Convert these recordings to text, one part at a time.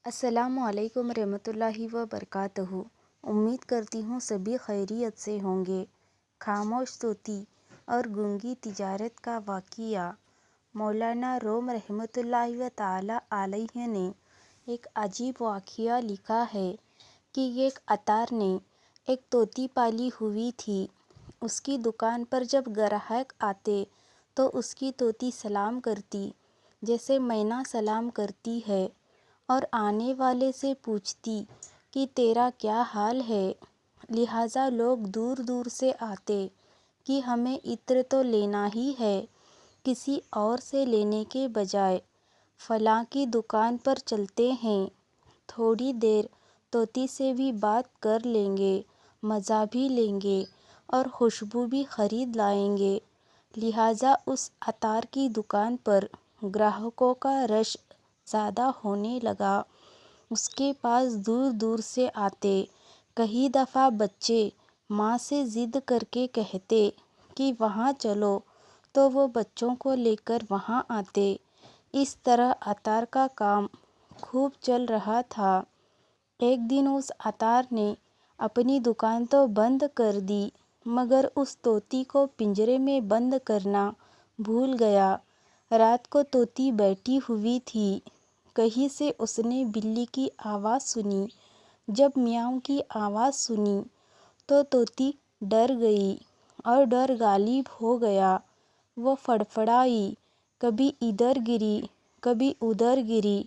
السلام علیکم ورحمۃ اللہ وبرکاتہ۔ امید کرتی ہوں سبھی خیریت سے ہوں گے۔ خاموش طوطی اور گونگی تجارت کا واقعہ۔ مولانا روم رحمۃ اللہ تعالیٰ علیہ نے ایک عجیب واقعہ لکھا ہے کہ ایک عطار نے ایک طوطی پالی ہوئی تھی۔ اس کی دکان پر جب گراہک آتے تو اس کی طوطی سلام کرتی جیسے مینا سلام کرتی ہے، اور آنے والے سے پوچھتی کہ تیرا کیا حال ہے۔ لہٰذا لوگ دور دور سے آتے کہ ہمیں عطر تو لینا ہی ہے، کسی اور سے لینے کے بجائے فلاں کی دکان پر چلتے ہیں، تھوڑی دیر طوطی سے بھی بات کر لیں گے، مزہ بھی لیں گے اور خوشبو بھی خرید لائیں گے۔ لہٰذا اس عطار کی دکان پر گراہکوں کا رش زیادہ ہونے لگا۔ اس کے پاس دور دور سے آتے۔ کئی دفعہ بچے ماں سے ضد کر کے کہتے کہ وہاں چلو تو وہ بچوں کو لے کر وہاں آتے۔ اس طرح عطار کا کام خوب چل رہا تھا۔ ایک دن اس عطار نے اپنی دکان تو بند کر دی، مگر اس طوطی کو پنجرے میں بند کرنا بھول گیا۔ رات کو طوطی بیٹھی ہوئی تھی، کہیں سے اس نے بلی کی آواز سنی۔ جب میاؤں کی آواز سنی تو طوطی ڈر گئی اور ڈر غالب ہو گیا۔ وہ فڑفڑائی، کبھی ادھر گری کبھی ادھر گری۔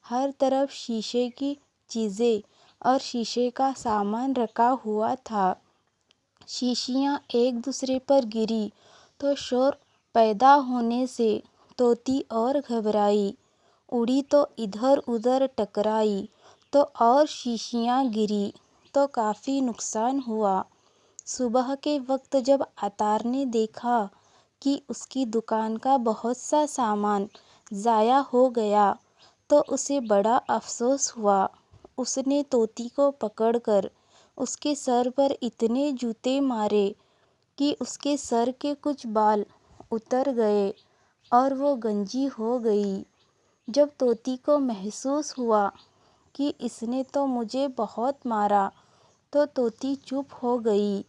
ہر طرف شیشے کی چیزیں اور شیشے کا سامان رکھا ہوا تھا۔ شیشیاں ایک دوسرے پر گری تو شور پیدا ہونے سے طوطی اور گھبرائی، اڑی تو ادھر ادھر ٹکرائی تو اور شیشیاں گری تو کافی نقصان ہوا۔ صبح کے وقت جب عطار نے دیکھا کہ اس کی دکان کا بہت سا سامان ضائع ہو گیا تو اسے بڑا افسوس ہوا۔ اس نے طوطی کو پکڑ کر اس کے سر پر اتنے جوتے مارے کہ اس کے سر کے کچھ بال اتر گئے اور وہ گنجی ہو گئی۔ جب طوطی کو محسوس ہوا کہ اس نے تو مجھے بہت مارا تو طوطی چپ ہو گئی۔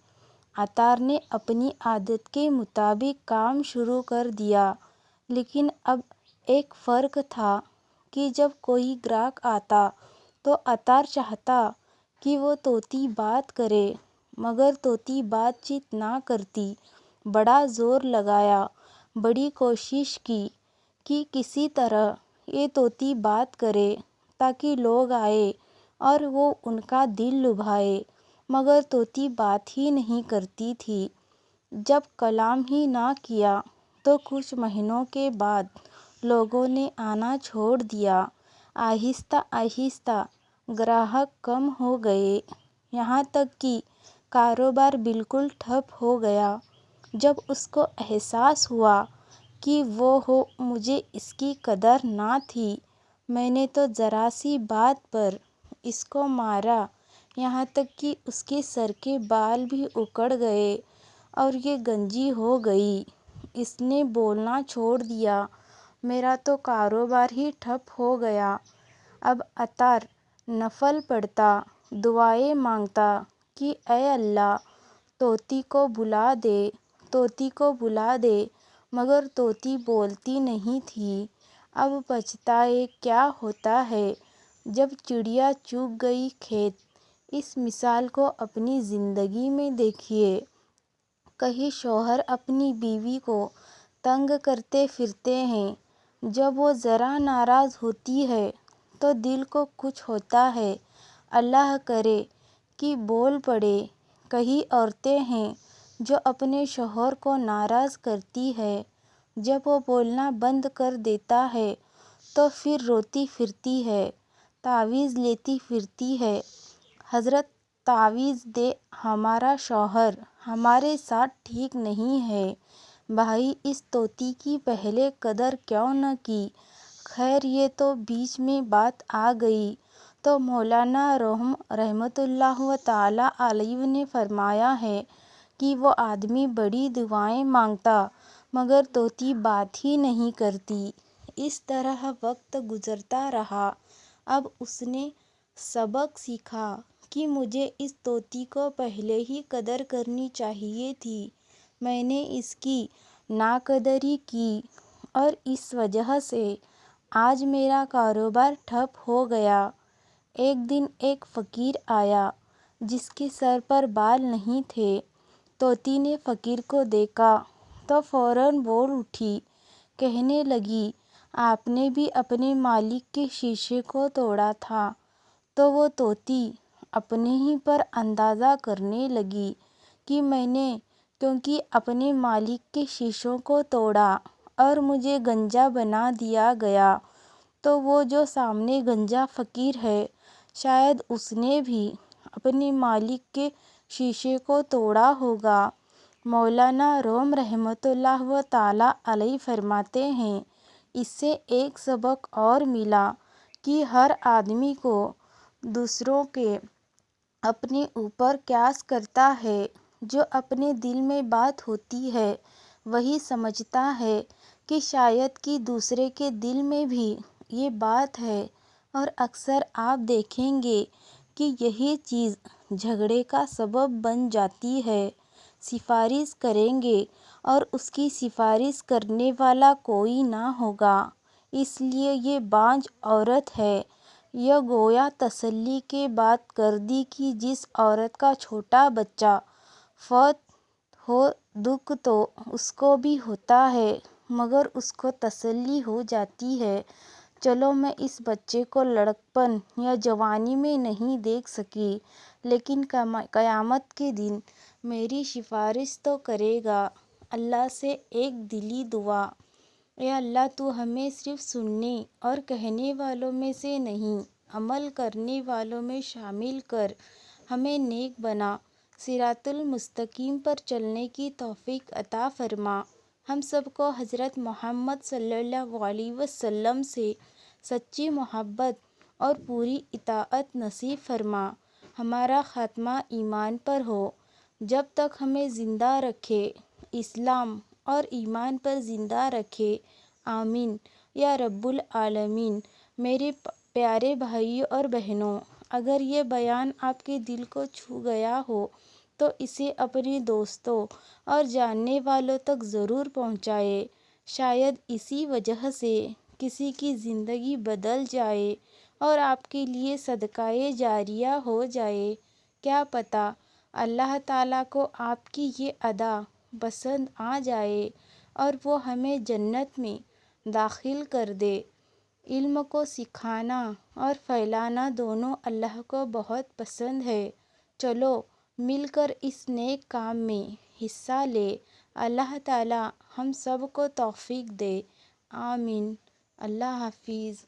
عطار نے اپنی عادت کے مطابق کام شروع کر دیا، لیکن اب ایک فرق تھا کہ جب کوئی گراہک آتا تو عطار چاہتا کہ وہ طوطی بات کرے، مگر طوطی بات چیت نہ کرتی۔ بڑا زور لگایا، بڑی کوشش کی کہ کسی طرح یہ طوطی بات کرے تاکہ لوگ آئیں اور وہ ان کا دل لبھائے، مگر طوطی بات ہی نہیں کرتی تھی۔ جب کلام ہی نہ کیا تو کچھ مہینوں کے بعد لوگوں نے آنا چھوڑ دیا۔ آہستہ آہستہ گراہک کم ہو گئے، یہاں تک کہ کاروبار بالکل ٹھپ ہو گیا۔ جب اس کو احساس ہوا کہ مجھے اس کی قدر نہ تھی، میں نے تو ذرا سی بات پر اس کو مارا، یہاں تک کہ اس کے سر کے بال بھی اکھڑ گئے اور یہ گنجی ہو گئی۔ اس نے بولنا چھوڑ دیا، میرا تو کاروبار ہی ٹھپ ہو گیا۔ اب عطار نفل پڑھتا، دعائیں مانگتا کہ اے اللہ، طوطی کو بلا دے، طوطی کو بلا دے، مگر طوطی بولتی نہیں تھی۔ اب پچھتائے کیا ہوتا ہے جب چڑیا چگ گئی کھیت۔ اس مثال کو اپنی زندگی میں دیکھیے۔ کئی شوہر اپنی بیوی کو تنگ کرتے پھرتے ہیں، جب وہ ذرا ناراض ہوتی ہے تو دل کو کچھ ہوتا ہے، اللہ کرے کہ بول پڑے۔ کئی عورتیں ہیں جو اپنے شوہر کو ناراض کرتی ہیں، جب وہ بولنا بند کر دیتا ہے تو پھر روتی پھرتی ہے، تعویذ لیتی پھرتی ہے، حضرت تعویذ دے، ہمارا شوہر ہمارے ساتھ ٹھیک نہیں ہے۔ بھائی، اس طوطی کی پہلے قدر کیوں نہ کی؟ خیر، یہ تو بیچ میں بات آ گئی تو مولانا روم رحمۃ اللہ تعالیٰ علیہ نے فرمایا ہے کہ وہ آدمی بڑی دعائیں مانگتا مگر طوطی بات ہی نہیں کرتی۔ اس طرح وقت گزرتا رہا۔ اب اس نے سبق سیکھا کہ مجھے اس طوطی کو پہلے ہی قدر کرنی چاہیے تھی۔ میں نے اس کی ناقدری کی اور اس وجہ سے آج میرا کاروبار ٹھپ ہو گیا۔ ایک دن ایک فقیر آیا جس کے سر پر بال نہیں تھے۔ طوطی نے فقیر کو دیکھا تو فوراً بول اٹھی، کہنے لگی، آپ نے بھی اپنے مالک کے شیشے کو توڑا تھا۔ تو وہ طوطی اپنے ہی پر اندازہ کرنے لگی کہ میں نے کیونکہ اپنے مالک کے شیشوں کو توڑا اور مجھے گنجا بنا دیا گیا، تو وہ جو سامنے گنجا فقیر ہے شاید اس نے بھی اپنے مالک کے شیشے کو توڑا ہوگا۔ مولانا روم رحمۃ اللہ تعالیٰ علیہ فرماتے ہیں، اس سے ایک سبق اور ملا کہ ہر آدمی کو دوسروں کے اپنے اوپر قیاس کرتا ہے۔ جو اپنے دل میں بات ہوتی ہے وہی سمجھتا ہے کہ شاید کہ دوسرے کے دل میں بھی یہ بات ہے، اور اکثر آپ دیکھیں گے کہ یہی چیز جھگڑے کا سبب بن جاتی ہے۔ سفارش کریں گے اور اس کی سفارش کرنے والا کوئی نہ ہوگا، اس لیے یہ بانجھ عورت ہے۔ یہ گویا تسلی کی بات کر دی کہ جس عورت کا چھوٹا بچہ فوت ہو دکھ تو اس کو بھی ہوتا ہے، مگر اس کو تسلی ہو جاتی ہے، چلو میں اس بچے کو لڑکپن یا جوانی میں نہیں دیکھ سکی، لیکن قیامت کے دن میری سفارش تو کرے گا۔ اللہ سے ایک دلی دعا، اے اللہ تو ہمیں صرف سننے اور کہنے والوں میں سے نہیں، عمل کرنے والوں میں شامل کر ہمیں نیک بنا، صراط المستقیم پر چلنے کی توفیق عطا فرما۔ ہم سب کو حضرت محمد صلی اللہ علیہ وسلم سے سچی محبت اور پوری اطاعت نصیب فرما۔ ہمارا خاتمہ ایمان پر ہو، جب تک ہمیں زندہ رکھے، اسلام اور ایمان پر زندہ رکھے، آمین یا رب العالمین۔ میرے پیارے بھائیوں اور بہنوں، اگر یہ بیان آپ کے دل کو چھو گیا ہو تو اسے اپنے دوستوں اور جاننے والوں تک ضرور پہنچائیں۔ شاید اسی وجہ سے کسی کی زندگی بدل جائے اور آپ کے لیے صدقہ جاریہ ہو جائے۔ کیا پتہ اللہ تعالیٰ کو آپ کی یہ ادا پسند آ جائے اور وہ ہمیں جنت میں داخل کر دے۔ علم کو سکھانا اور پھیلانا دونوں اللہ کو بہت پسند ہے۔ چلو مل کر اس نیک کام میں حصہ لیں۔ اللہ تعالیٰ ہم سب کو توفیق دے، آمین۔ اللہ حافظ۔